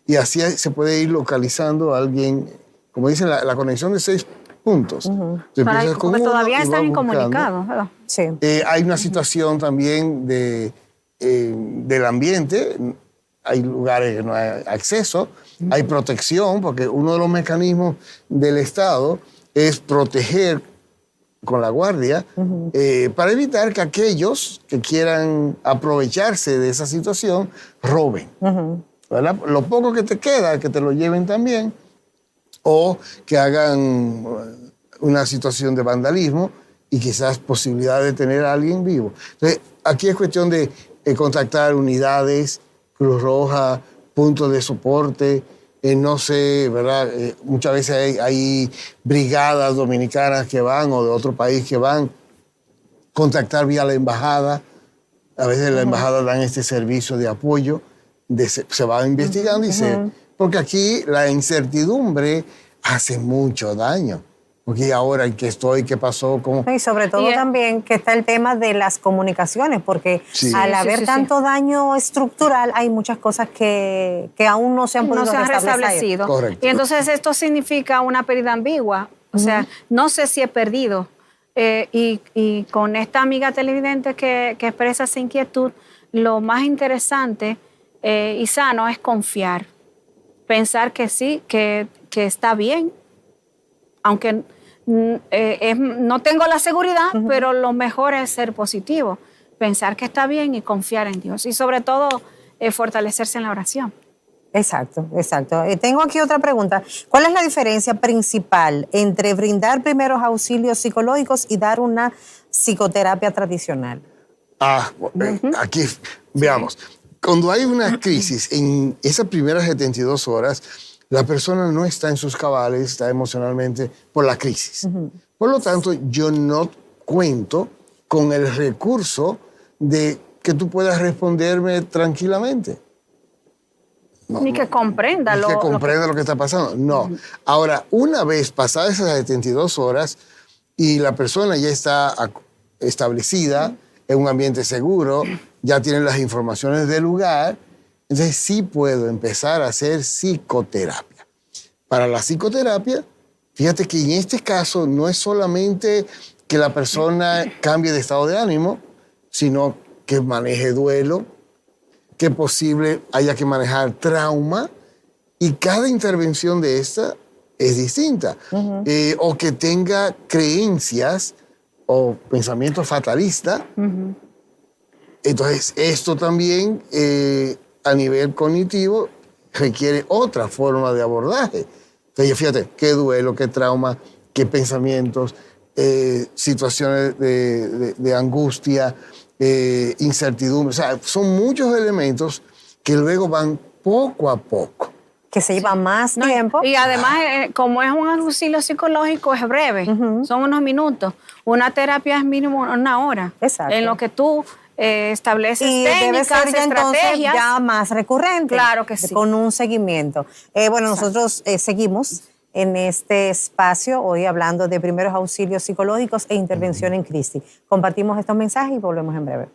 y así se puede ir localizando a alguien, como dicen, la conexión de 6 puntos. Porque todavía están incomunicados, ¿verdad? Sí. Hay una situación también del ambiente, hay lugares que no hay acceso, hay protección, porque uno de los mecanismos del Estado es proteger con la guardia para evitar que aquellos que quieran aprovecharse de esa situación roben. ¿Verdad? Lo poco que te queda, que te lo lleven también, o que hagan una situación de vandalismo y quizás posibilidad de tener a alguien vivo. Entonces, aquí es cuestión de contactar unidades, Cruz Roja, puntos de soporte, no sé, ¿verdad? Muchas veces hay brigadas dominicanas que van o de otro país que van, contactar vía la embajada. A veces la embajada dan este servicio de apoyo, se va investigando porque aquí la incertidumbre hace mucho daño. Porque ahora, ¿en qué estoy? ¿Qué pasó? ¿Cómo? Y sobre todo también que está el tema de las comunicaciones, porque al haber tanto daño estructural, hay muchas cosas que aún no se han podido restablecido. Correcto. Y entonces esto significa una pérdida ambigua. O sea, no sé si he perdido. Y con esta amiga televidente que expresa esa inquietud, lo más interesante y sano es confiar. Pensar que sí, que está bien, aunque no tengo la seguridad, pero lo mejor es ser positivo, pensar que está bien y confiar en Dios. Y sobre todo, fortalecerse en la oración. Exacto, exacto. Tengo aquí otra pregunta. ¿Cuál es la diferencia principal entre brindar primeros auxilios psicológicos y dar una psicoterapia tradicional? Aquí, veamos. Cuando hay una crisis, en esas primeras 72 horas, la persona no está en sus cabales, está emocionalmente por la crisis. Por lo tanto, yo no cuento con el recurso de que tú puedas responderme tranquilamente. Ni que comprenda lo que está pasando. No. Ahora, una vez pasadas esas 72 horas y la persona ya está establecida en un ambiente seguro, ya tiene las informaciones del lugar, entonces sí puedo empezar a hacer psicoterapia. Para la psicoterapia, fíjate que en este caso no es solamente que la persona cambie de estado de ánimo, sino que maneje duelo, que posible haya que manejar trauma, y cada intervención de esta es distinta. O que tenga creencias o pensamientos fatalistas. Entonces, esto también a nivel cognitivo requiere otra forma de abordaje. Entonces, fíjate, qué duelo, qué trauma, qué pensamientos, situaciones de angustia, incertidumbre. O sea, son muchos elementos que luego van poco a poco. Que se lleva más tiempo. Y además, como es un auxilio psicológico, es breve, son unos minutos. Una terapia es mínimo 1 hora. Exacto. En lo que tú estableces y técnicas, debe ser ya entonces estrategias. ya más recurrente. Claro que sí. Con un seguimiento. Bueno, nosotros seguimos en este espacio hoy hablando de primeros auxilios psicológicos e intervención en crisis. Compartimos estos mensajes y volvemos en breve.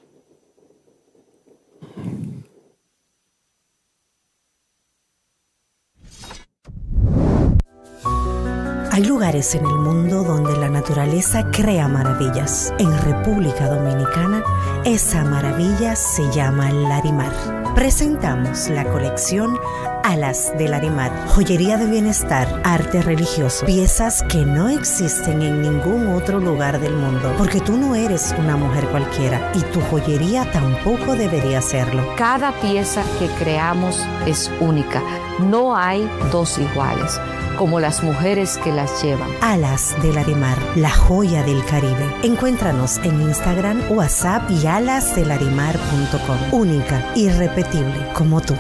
Hay lugares en el mundo donde la naturaleza crea maravillas. En República Dominicana, esa maravilla se llama Larimar. Presentamos la colección Alas de Larimar, joyería de bienestar, arte religioso, piezas que no existen en ningún otro lugar del mundo, porque tú no eres una mujer cualquiera y tu joyería tampoco debería serlo. Cada pieza que creamos es única, no hay dos iguales, como las mujeres que las llevan. Alas de Larimar, la joya del Caribe. Encuéntranos en Instagram, WhatsApp y alasdelarimar.com. Única, irrepetible, como tú.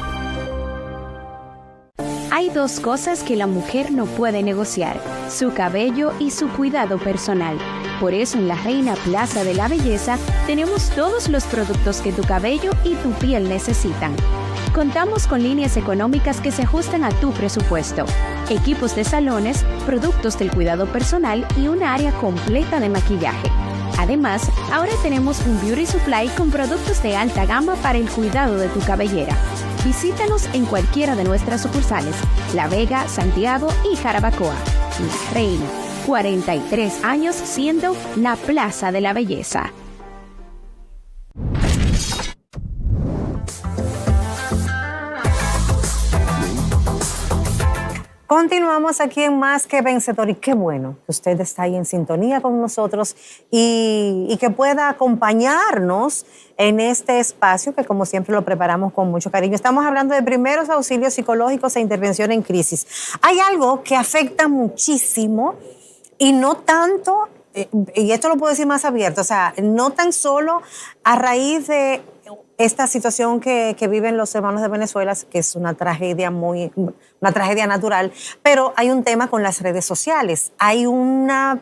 Hay 2 cosas que la mujer no puede negociar: su cabello y su cuidado personal. Por eso en la Reina Plaza de la Belleza tenemos todos los productos que tu cabello y tu piel necesitan. Contamos con líneas económicas que se ajustan a tu presupuesto, equipos de salones, productos del cuidado personal y un área completa de maquillaje. Además, ahora tenemos un beauty supply con productos de alta gama para el cuidado de tu cabellera. Visítanos en cualquiera de nuestras sucursales: La Vega, Santiago y Jarabacoa. La Reina, 43 años siendo la Plaza de la Belleza. Continuamos aquí en Más que Vencedor y qué bueno que usted está ahí en sintonía con nosotros y que pueda acompañarnos en este espacio que como siempre lo preparamos con mucho cariño. Estamos hablando de primeros auxilios psicológicos e intervención en crisis. Hay algo que afecta muchísimo y no tanto, y esto lo puedo decir más abierto, o sea, no tan solo a raíz de esta situación que viven los hermanos de Venezuela, que es una tragedia natural, pero hay un tema con las redes sociales. Hay una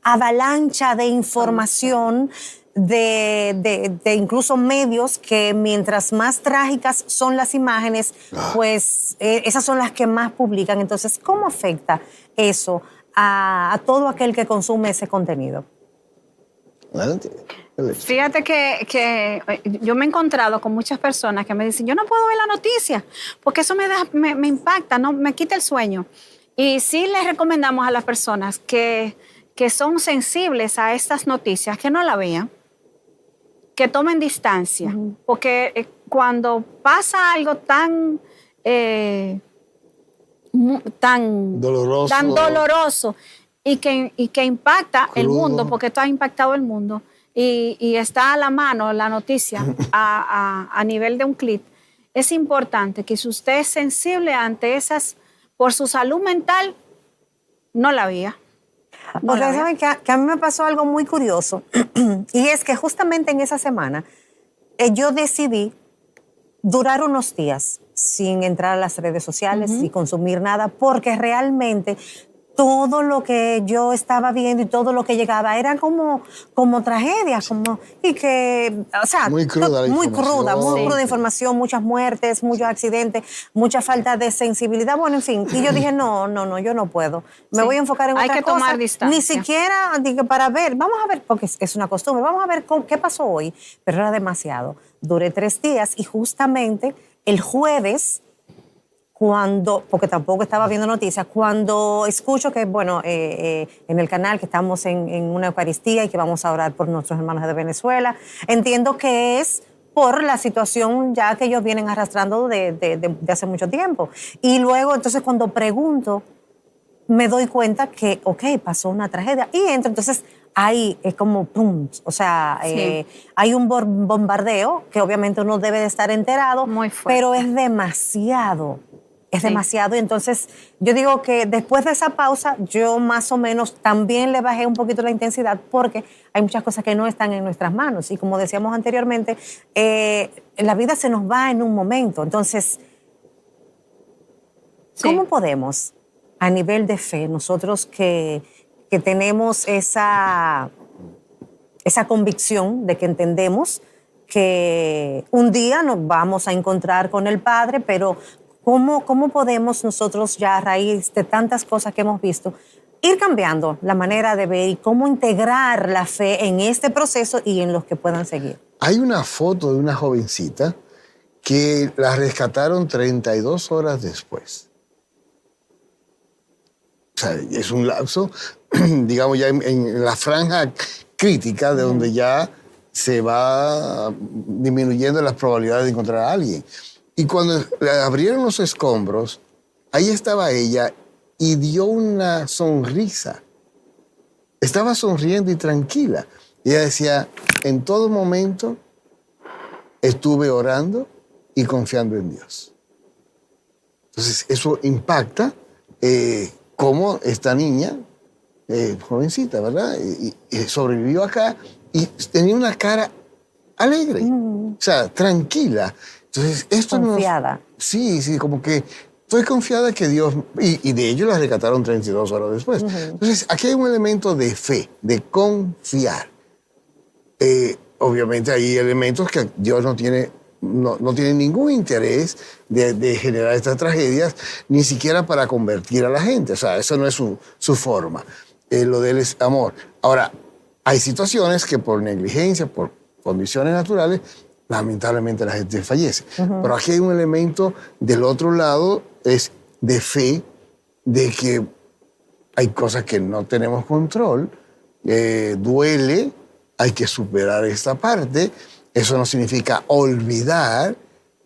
avalancha de información de incluso medios que mientras más trágicas son las imágenes, pues esas son las que más publican. Entonces, ¿cómo afecta eso a todo aquel que consume ese contenido? Adelante. Fíjate que yo me he encontrado con muchas personas que me dicen, yo no puedo ver la noticia porque eso me impacta, ¿no? Me quita el sueño. Y sí les recomendamos a las personas que son sensibles a estas noticias que no la vean, que tomen distancia, porque cuando pasa algo tan doloroso y que impacta crudo, el mundo, porque esto ha impactado el mundo, y está a la mano la noticia a nivel de un clic, es importante que si usted es sensible ante esas, por su salud mental, no la vea. Ustedes saben que a mí me pasó algo muy curioso y es que justamente en esa semana yo decidí durar unos días sin entrar a las redes sociales y consumir nada, porque realmente todo lo que yo estaba viendo y todo lo que llegaba era como tragedias, y que, o sea, muy cruda muy cruda información, muchas muertes, muchos accidentes, mucha falta de sensibilidad, bueno, en fin. Y yo dije, no, yo no puedo. Me voy a enfocar en otra cosa. Hay que tomar distancia. Ni siquiera para ver, vamos a ver, porque es una costumbre, vamos a ver qué pasó hoy. Pero era demasiado. Duré 3 días y justamente el jueves, porque tampoco estaba viendo noticias, cuando escucho que, bueno, en el canal que estamos en una Eucaristía y que vamos a orar por nuestros hermanos de Venezuela, entiendo que es por la situación ya que ellos vienen arrastrando de hace mucho tiempo. Y luego, entonces, cuando pregunto, me doy cuenta que, ok, pasó una tragedia. Y entro, entonces, ahí es como, pum, o sea, Sí. hay un bombardeo que obviamente uno debe de estar enterado, Muy fuerte. pero es demasiado. Es Sí. demasiado. Y entonces, yo digo que después de esa pausa, yo más o menos también le bajé un poquito la intensidad porque hay muchas cosas que no están en nuestras manos. Y como decíamos anteriormente, la vida se nos va en un momento. Entonces, Sí. ¿cómo podemos, a nivel de fe, nosotros que tenemos esa convicción de que entendemos que un día nos vamos a encontrar con el Padre, pero ¿cómo podemos nosotros ya a raíz de tantas cosas que hemos visto ir cambiando la manera de ver y cómo integrar la fe en este proceso y en los que puedan seguir? Hay una foto de una jovencita que la rescataron 32 horas después. O sea, es un lapso, digamos, ya en la franja crítica de donde ya se va disminuyendo las probabilidades de encontrar a alguien. Y cuando le abrieron los escombros, ahí estaba ella y dio una sonrisa. Estaba sonriendo y tranquila. Y ella decía, en todo momento estuve orando y confiando en Dios. Entonces, eso impacta cómo esta niña, jovencita, ¿verdad? Y sobrevivió acá y tenía una cara alegre, o sea, tranquila. Entonces, esto Confiada. Sí, como que estoy confiada que Dios... Y de ello la rescataron 32 horas después. Entonces, aquí hay un elemento de fe, de confiar. Obviamente hay elementos que Dios no tiene ningún interés de generar estas tragedias, ni siquiera para convertir a la gente. O sea, eso no es su forma. Lo de él es amor. Ahora, hay situaciones que por negligencia, por condiciones naturales, lamentablemente la gente fallece. Pero aquí hay un elemento del otro lado, es de fe, de que hay cosas que no tenemos control, duele, hay que superar esta parte. Eso no significa olvidar,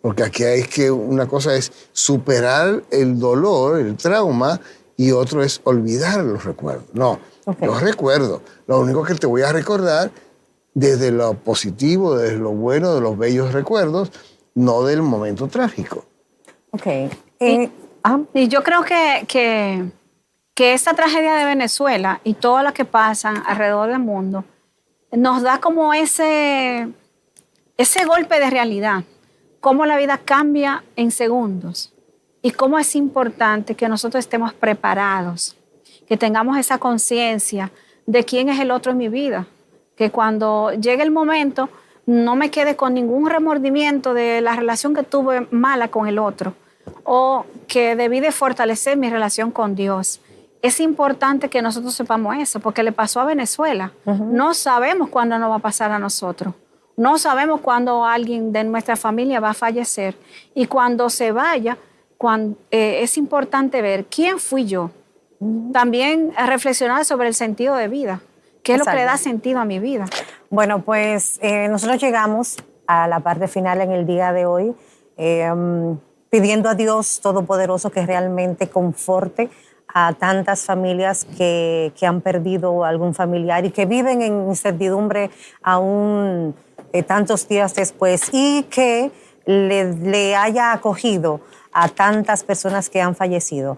porque aquí hay que una cosa es superar el dolor, el trauma, y otro es olvidar los recuerdos. No, los recuerdo. Lo único que te voy a recordar desde lo positivo, desde lo bueno, de los bellos recuerdos, no del momento trágico. Ok. Y yo creo que esta tragedia de Venezuela y todo lo que pasa alrededor del mundo nos da como ese golpe de realidad, cómo la vida cambia en segundos y cómo es importante que nosotros estemos preparados, que tengamos esa conciencia de quién es el otro en mi vida, que cuando llegue el momento no me quede con ningún remordimiento de la relación que tuve mala con el otro o que debí de fortalecer mi relación con Dios. Es importante que nosotros sepamos eso, porque le pasó a Venezuela. No sabemos cuándo nos va a pasar a nosotros. No sabemos cuándo alguien de nuestra familia va a fallecer. Y cuando se vaya, es importante ver quién fui yo. También reflexionar sobre el sentido de vida. ¿Qué es lo que le da sentido a mi vida? Bueno, pues nosotros llegamos a la parte final en el día de hoy, pidiendo a Dios Todopoderoso que realmente conforte a tantas familias que han perdido algún familiar y que viven en incertidumbre aún tantos días después, y que le haya acogido a tantas personas que han fallecido.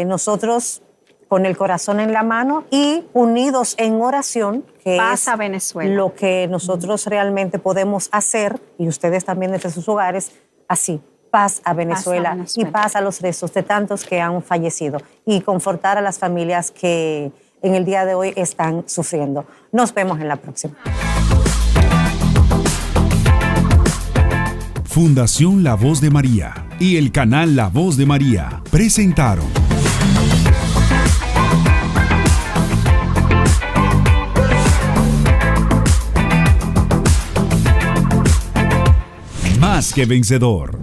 Nosotros, con el corazón en la mano y unidos en oración, que Paz es a Venezuela. lo que nosotros realmente podemos hacer, y ustedes también desde sus hogares, así, paz a Venezuela, y paz a los restos de tantos que han fallecido, y confortar a las familias que en el día de hoy están sufriendo. Nos vemos en la próxima. Fundación La Voz de María y el canal La Voz de María presentaron Más que Vencedor.